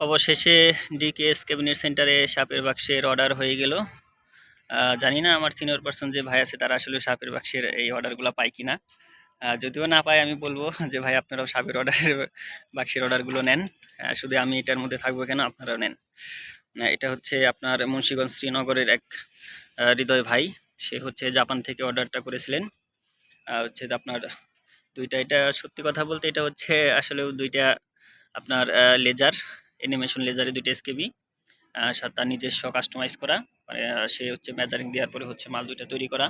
অবশেষে ডিকেএস ক্যাবিনেট সেন্টারে সাপের বাক্সের অর্ডার হয়ে গেল। জানি না আমার সিনিয়র পার্সন যে ভাই আছে তারা আসলে সাপের বাক্সের এই অর্ডারগুলো পায় কিনা। যদিও না পায় আমি বলবো যে ভাই আপনারাও সাপের বাক্সের অর্ডারগুলো নেন। শুধু আমি এটার মধ্যে থাকবো কেন, আপনারাও নেন। এটা হচ্ছে আপনার মুন্সিগঞ্জ শ্রীনগরের এক হৃদয় ভাই, সে হচ্ছে জাপান থেকে অর্ডারটা করেছিলেন। হচ্ছে যে আপনার দুইটা, এটা সত্যি কথা বলতে এটা হচ্ছে আসলে দুইটা আপনার লেজার, অ্যানিমেশন লেজারে দুইটা এসকেবি, তার নিজস্ব কাস্টমাইজ করা, মানে সে হচ্ছে মেজারিং দেওয়ার পরে হচ্ছে মাল দুইটা তৈরি করা,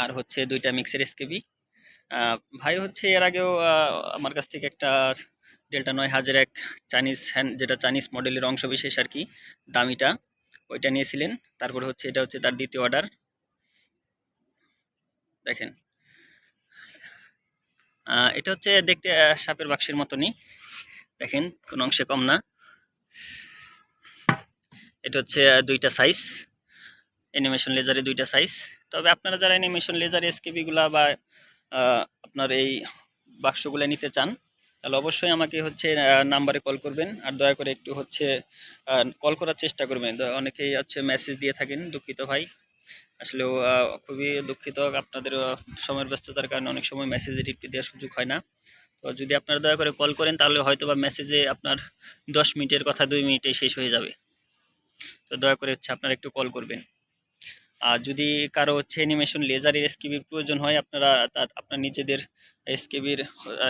আর হচ্ছে দুইটা মিক্সের এসকেবি। ভাই হচ্ছে এর আগেও আমার কাছ থেকে একটা ডেল্টা 9000 এক চাইনিজ হ্যান্ড, যেটা চাইনিজ মডেলের অংশ বিশেষ আর কি, দামিটা, ওইটা নিয়েছিলেন। তারপরে হচ্ছে এটা হচ্ছে তার দ্বিতীয় অর্ডার। দেখেন এটা হচ্ছে দেখতে সাপের বাক্সের মতনই, দেখেন কোনো অংশে কম না। এটা হচ্ছে দুইটা সাইজ, অ্যানিমেশন লেজারে দুইটা সাইজ। তবে আপনারা যারা অ্যানিমেশন লেজার এসকেবিগুলা বা আপনার এই বাক্সগুলো নিতে চান, তাহলে অবশ্যই আমাকে হচ্ছে নাম্বারে কল করবেন। আর দয়া করে একটু হচ্ছে কল করার চেষ্টা করবেন। অনেকেই হচ্ছে মেসেজ দিয়ে থাকেন, দুঃখিত ভাই, আসলেও খুবই দুঃখিত, আপনাদের সময়ের ব্যস্ততার কারণে অনেক সময় মেসেজে রিপ্লাই দেওয়ার সুযোগ হয় না। তো যদি আপনারা দয়া করে কল করেন তাহলে হয়তো বা মেসেজে আপনার 10 মিনিটের কথা 2 মিনিটে শেষ হয়ে যাবে। তো দয়া করে হচ্ছে আপনারা একটু কল করবেন। আর যদি কারো হচ্ছে অ্যানিমেশন লেজারের এসকেবির প্রয়োজন হয়, আপনারা আপনার নিজেদের এসকেবির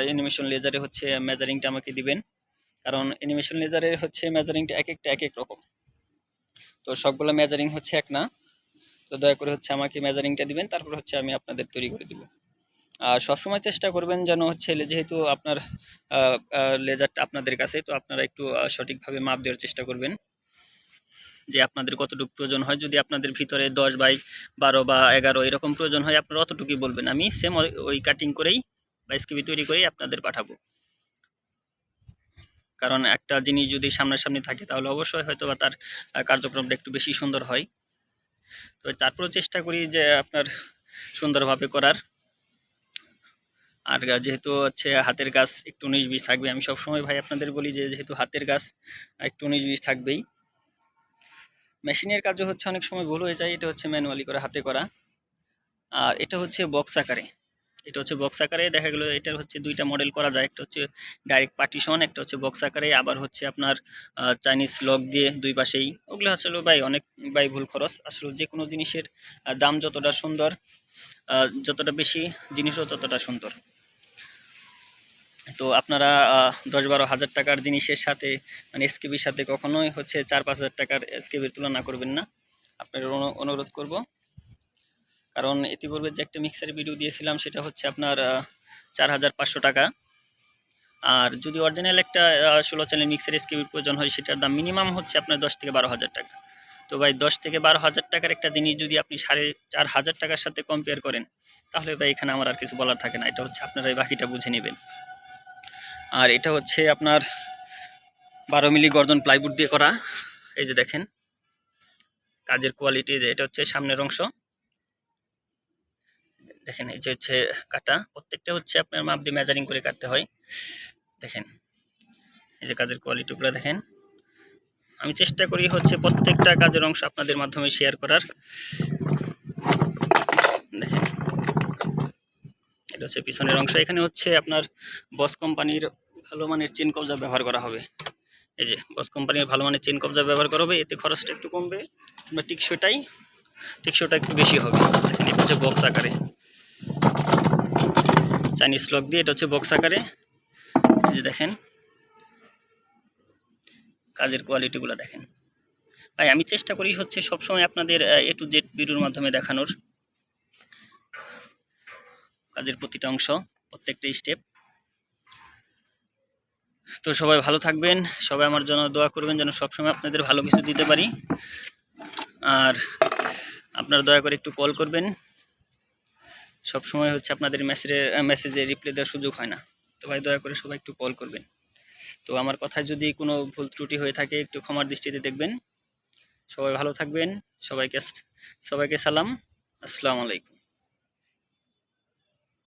অ্যানিমেশন লেজারে হচ্ছে মেজারিংটা আমাকে দিবেন, কারণ অ্যানিমেশন লেজারের হচ্ছে মেজারিংটা এক একটা এক এক রকম, তো সবগুলো মেজারিং হচ্ছে এক না। তো দয়া করে হচ্ছে আমাকে মেজারিংটা দিবেন, তারপর হচ্ছে আমি আপনাদের তৈরি করে দিব। আর সবসময় চেষ্টা করবেন যেন হচ্ছে, যেহেতু আপনার লেজারটা আপনাদের কাছে, তো আপনারা একটু সঠিকভাবে মাপ দেওয়ার চেষ্টা করবেন যে আপনাদের কতটুকু প্রয়োজন হয়। যদি আপনাদের ভিতরে 10 বাই 12 বা 11 এরকম প্রয়োজন হয়, আপনারা অতটুকুই বলবেন, আমি সেম ওই কাটিং করেই বা এসকেবি তৈরি করেই আপনাদের পাঠাবো। কারণ একটা জিনিস যদি সামনাসামনি থাকে তাহলে অবশ্যই হয়তো বা তার কার্যক্রমটা একটু বেশি সুন্দর হয়। তো তারপরেও চেষ্টা করি যে আপনার সুন্দরভাবে করার। আর যেহেতু হচ্ছে হাতের কাজ একটু 19-20 থাকবে, আমি সবসময় ভাই আপনাদের বলি যে যেহেতু হাতের কাজ একটু 19-20 থাকবেই। মেশিনের কাজও হচ্ছে অনেক সময় ভুল হয়ে যায়, এটা হচ্ছে ম্যানুয়ালি করে হাতে করা। আর এটা হচ্ছে বক্স আকারে, এটা হচ্ছে বক্স আকারে, দেখা গেলো এটার হচ্ছে দুইটা মডেল করা যায়, একটা হচ্ছে ডাইরেক্ট পার্টিশন, একটা হচ্ছে বক্স আকারে, আবার হচ্ছে আপনার চাইনিজ লক দিয়ে দুই পাশেই। ওগুলো আসলে ভাই অনেক ভুল খরচ। আসলে যে কোনো জিনিসের দাম যতটা সুন্দর, যতটা বেশি জিনিসও ততটা সুন্দর। তো আপনারা 10-12 হাজার টাকার জিনিসের সাথে, মানে এসকেবির সাথে কখনোই হচ্ছে 4-5 হাজার টাকার এসকেবির তুলনা করবেন না, আপনাদের অনুরোধ করব। কারণ ইতিপূর্বে যে একটা মিক্সারের ভিডিও দিয়েছিলাম সেটা হচ্ছে আপনার 4500 টাকা। আর যদি অরিজিনাল একটা 16 চ্যানেল মিক্সার এসকেবির প্রয়োজন হয়, সেটার দাম মিনিমাম হচ্ছে আপনার 10-12 হাজার টাকা। তো ভাই 10-12 হাজার টাকার একটা জিনিস যদি আপনি 4500 টাকার সাথে কম্পেয়ার করেন, তাহলে ভাই এখানে আমার আর কিছু বলার থাকে না। এটা হচ্ছে আপনারাই বাকিটা বুঝে নেবেন। আর এটা হচ্ছে আপনার 12 মিলি গর্জন প্লাইউড দিয়ে করা। এই যে দেখেন কাজের কোয়ালিটি, যে এটা হচ্ছে সামনের অংশ, দেখেন এই যে হচ্ছে কাটা, প্রত্যেকটা হচ্ছে আপনার মাপ দিয়ে মেজারিং করে কাটতে হয়। দেখেন এই যে কাজের কোয়ালিটিগুলো দেখেন। আমি চেষ্টা করি হচ্ছে প্রত্যেকটা কাজের অংশ আপনাদের মাধ্যমে শেয়ার করার। দেখেন এটা হচ্ছে পিছনের অংশ, এখানে হচ্ছে আপনার বস কোম্পানির ভালো মানের চেন কবজা ব্যবহার করা হবে। এই যে বস কোম্পানির ভালো মানের চেন কবজা ব্যবহার করা হবে, এতে খরচটা একটু কমবে, আমরা টিকসইটা একটু বেশি হবে। দেখেন এটা হচ্ছে বক্স আকারে, চাইনিজ লক দিয়ে, এটা হচ্ছে বক্স আকারে। এই যে দেখেন কাজের কোয়ালিটিগুলো দেখেন। ভাই আমি চেষ্টা করি হচ্ছে সবসময় আপনাদের A to Z ভিডিওর মাধ্যমে দেখানোর কাজের প্রতিটা অংশ, প্রত্যেকটা স্টেপ। তো সবাই ভালো থাকবেন, সবাই আমার জন্য দোয়া করবেন যেন সবসময় আপনাদের ভালো কিছু দিতে পারি। আর আপনারা দয়া করে একটু কল করবেন, সবসময় হচ্ছে আপনাদের মেসেজে রিপ্লাই দেওয়ার সুযোগ হয় না। তো ভাই দয়া করে সবাই একটু কল করবেন। তো আমার কথায় যদি কোনো ভুল ত্রুটি হয়ে থাকে একটু ক্ষমার দৃষ্টিতে দেখবেন। সবাই ভালো থাকবেন, সবাইকে সালাম, আসসালামু আলাইকুম।